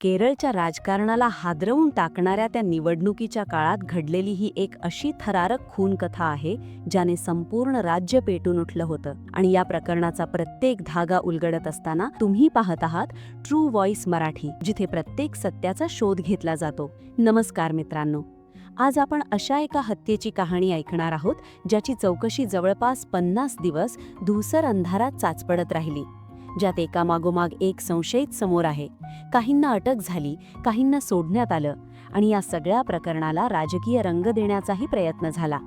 केरळच्या राजकारणाला हादरवून टाकणाऱ्या त्या निवडणुकीच्या काळात घडलेली ही एक अशी थरारक खून कथा आहे ज्याने संपूर्ण राज्य पेटून उठलं होतं. आणि या प्रकरणाचा प्रत्येक धागा उलगडत असताना तुम्ही पाहत आहात ट्रू व्हॉइस मराठी, जिथे प्रत्येक सत्याचा शोध घेतला जातो. नमस्कार मित्रांनो, आज आपण अशा एका हत्येची कहाणी ऐकणार आहोत ज्याची चौकशी जवळपास 50 दिवस धूसर अंधारात चाचपडत राहिली, ज्यात एकामागोमाग एक संशयित समोर आहे. काहींना अटक झाली, काहींना सोडण्यात आलं, आणि या सगळ्या प्रकरणाला राजकीय रंग देण्याचाही प्रयत्न झाला.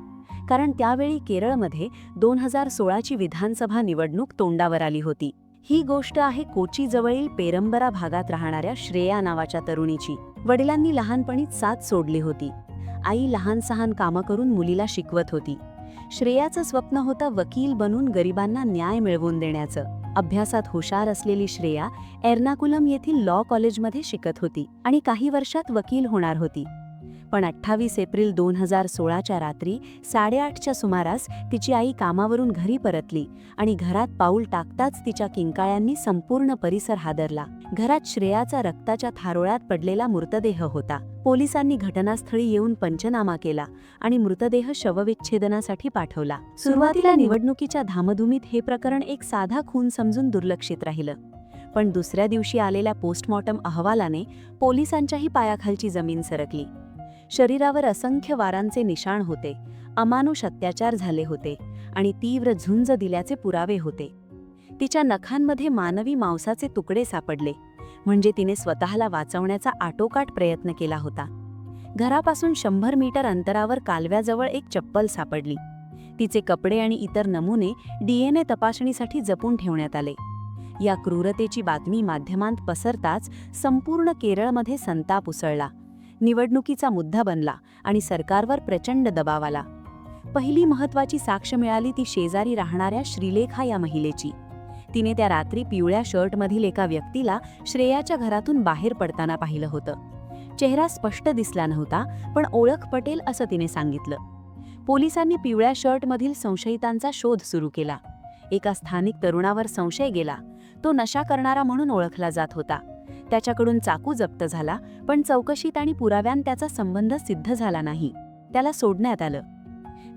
कारण त्यावेळी केरळमध्ये 2016ची विधानसभा निवडणूक तोंडावर आली होती. ही गोष्ट आहे कोची जवळील पेरंबरा भागात राहणाऱ्या श्रेया नावाच्या तरुणीची. वडिलांनी लहानपणीच साथ सोडली होती. आई लहान सहान कामं करून मुलीला शिकवत होती. श्रेयाचं स्वप्न होतं वकील बनून गरिबांना न्याय मिळवून देण्याचं. अभ्यासात हुशार असलेली श्रेया एर्नाकुलम येथील लॉ कॉलेजमध्ये शिकत होती आणि काही वर्षात वकील होणार होती. पण 28 एप्रिल 2016च्या रात्री 8:30च्या सुमारास तिची आई कामावरून घरी परतली आणि घरात पाऊल टाकताच तिच्या किंकाळ्यांनी संपूर्ण परिसर हादरला. घरात श्रेयाचा रक्ताच्या थारोळ्यात पडलेला मृतदेह होता. पोलिसांनी घटनास्थळी येऊन पंचनामा केला आणि मृतदेह शवविच्छेदनासाठी पाठवला. सुरुवातीला निवडणुकीच्या धामधुमीत हे प्रकरण एक साधा खून समजून दुर्लक्षित राहिलं. पण दुसऱ्या दिवशी आलेल्या पोस्टमॉर्टम अहवालाने पोलिसांच्याही पायाखालची जमीन सरकली. शरीरावर असंख्य वारांचे निशाण होते, अमानुष अत्याचार झाले होते आणि तीव्र झुंज दिल्याचे पुरावे होते. तिच्या नखांमध्ये मानवी मांसाचे तुकडे सापडले, म्हणजे तिने स्वतःला वाचवण्याचा आटोकाट प्रयत्न केला होता. घरापासून 100 मीटर अंतरावर कालव्याजवळ एक चप्पल सापडली. तिचे कपडे आणि इतर नमुने DNA तपासणीसाठी जपून ठेवण्यात आले. या क्रूरतेची बातमी माध्यमांत पसरताच संपूर्ण केरळमध्ये संताप उसळला. निवडणुकीचा मुद्दा बनला आणि सरकारवर प्रचंड दबाव आला. पहिली महत्त्वाची साक्ष मिळाली ती शेजारी राहणाऱ्या श्रीलेखा या महिलेची. तिने त्या रात्री पिवळ्या शर्टमधील एका व्यक्तीला श्रेयाच्या घरातून बाहेर पडताना पाहिलं होतं. चेहरा स्पष्ट दिसला नव्हता, पण ओळख पटेल असं तिने सांगितलं. पोलिसांनी पिवळ्या शर्टमधील संशयितांचा शोध सुरू केला. एका स्थानिक तरुणावर संशय गेला. तो नशा करणारा म्हणून ओळखला जात होता. त्याच्याकडून चाकू जप्त झाला, पण चौकशीत आणि पुराव्यात त्याचा संबंध सिद्ध झाला नाही. त्याला सोडण्यात आलं.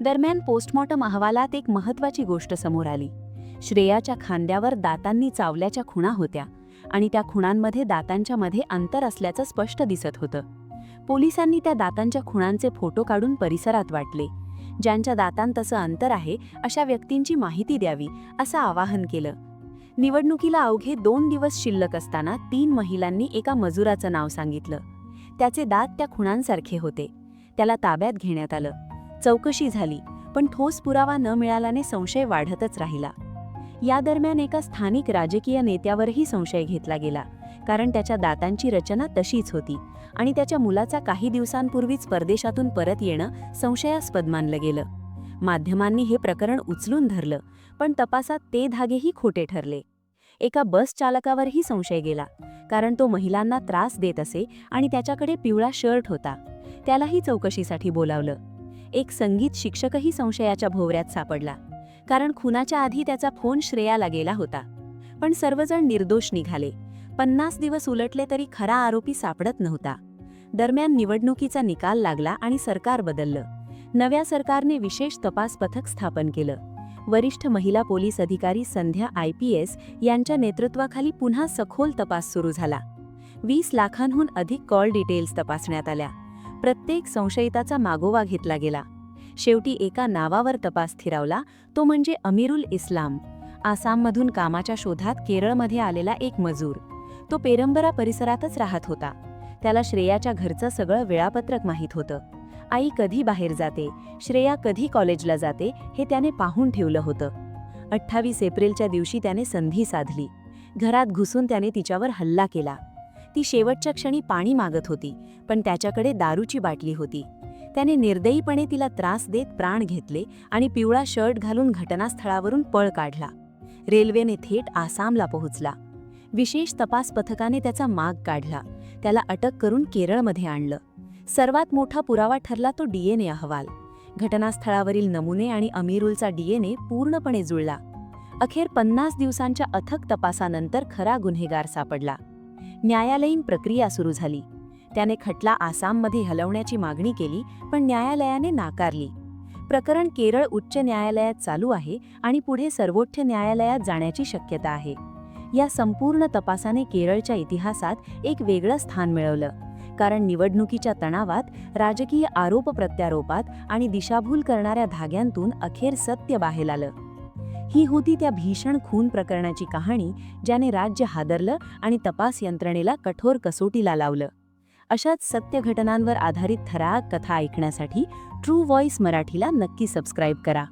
दरम्यान पोस्टमॉर्टम अहवालात एक महत्त्वाची गोष्ट समोर आली. श्रेयाच्या खांद्यावर दातांनी चावल्याच्या खुणा होत्या आणि त्या खुणांमध्ये दातांच्या मध्ये अंतर असल्याचं स्पष्ट दिसत होतं. पोलिसांनी त्या दातांच्या खुणांचे फोटो काढून परिसरात वाटले. ज्यांच्या दातांत तसं अंतर आहे अशा व्यक्तींची माहिती द्यावी असं आवाहन केलं. निवडणुकीला अवघे 2 दिवस शिल्लक असताना 3 महिलांनी एका मजुराचं नाव सांगितलं. त्याचे दात त्या खुणांसारखे होते. त्याला ताब्यात घेण्यात आलं. चौकशी झाली, पण ठोस पुरावा न मिळाल्याने संशय वाढतच राहिला. या दरम्यान एका स्थानिक राजकीय नेत्यावरही संशय घेतला गेला, कारण त्याच्या दातांची रचना तशीच होती आणि त्याच्या मुलाचा काही दिवसांपूर्वीच परदेशातून परत येणं संशयास्पद मानलं गेलं. माध्यमांनी हे प्रकरण उचलून धरलं, पण तपासात ते धागेही खोटे ठरले. एका बस चालकावरही संशय गेला, कारण तो महिलांना त्रास देत असे आणि त्याच्याकडे पिवळा शर्ट होता. त्यालाही चौकशीसाठी बोलावलं. एक संगीत शिक्षकही संशयाच्या भोवऱ्यात सापडला, कारण खुनाच्या आधी त्याचा फोन श्रेयाला गेला होता. पण सर्वजण निर्दोष निघाले. 50 दिवस उलटले तरी खरा आरोपी सापडत नव्हता. दरम्यान निवडणुकीचा निकाल लागला आणि सरकार बदललं. नव्या सरकारने विशेष तपास पथक स्थापन केलं. वरिष्ठ महिला पोलीस अधिकारी संध्या IPS यांच्या नेतृत्वाखाली पुन्हा सखोल तपास सुरू झाला. 20 लाखांहून अधिक कॉल डिटेल्स तपासण्यात आल्या. प्रत्येक संशयिताचा मागोवा घेतला गेला. शेवटी एका नावावर तपास स्थिरावला, तो म्हणजे अमीरुल इस्लाम. आसाममधून कामाच्या शोधात केरळमध्ये आलेला एक मजूर. तो पेरंबरा परिसरातच राहत होता. त्याला श्रेयाच्या घरचं सगळं वेळापत्रक माहीत होतं. आई कधी बाहेर जाते, श्रेया कधी कॉलेजला जाते हे त्याने पाहून ठेवलं होतं. 28 एप्रिलच्या दिवशी त्याने संधी साधली. घरात घुसून त्याने तिच्यावर हल्ला केला. ती शेवटच्या क्षणी पाणी मागत होती, पण त्याच्याकडे दारूची बाटली होती. त्याने निर्दयीपणे तिला त्रास देत प्राण घेतले आणि पिवळा शर्ट घालून घटनास्थळावरून पळ काढला. रेल्वेने थेट आसामला पोहोचला. विशेष तपास पथकाने त्याचा माग काढला. त्याला अटक करून केरळमध्ये आणलं. सर्वात मोठा पुरावा ठरला तो DNA अहवाल. घटनास्थळावरील नमुने आणि अमीरुलचा DNA पूर्णपणे जुळला. अखेर 50 दिवसांच्या अथक तपासानंतर खरा गुन्हेगार सापडला. न्यायालयीन प्रक्रिया सुरू झाली. त्याने खटला आसाममध्ये हलवण्याची मागणी केली, पण न्यायालयाने नाकारली. प्रकरण केरळ उच्च न्यायालयात चालू आहे आणि पुढे सर्वोच्च न्यायालयात जाण्याची शक्यता आहे. या संपूर्ण तपासाने केरळच्या इतिहासात एक वेगळं स्थान मिळवलं, कारण निवडणुकीच्या तणावात, राजकीय आरोप प्रत्यारोपात आणि दिशाभूल करणाऱ्या धाग्यांतून अखेर सत्य बाहेर आलं. ही होती त्या भीषण खून प्रकरणाची कहाणी, ज्याने राज्य हादरलं आणि तपास यंत्रणेला कठोर कसोटीला लावलं. अशाच सत्य घटनांवर आधारित थरारक कथा ऐकण्यासाठी ट्रू व्हॉइस मराठीला नक्की सबस्क्राईब करा.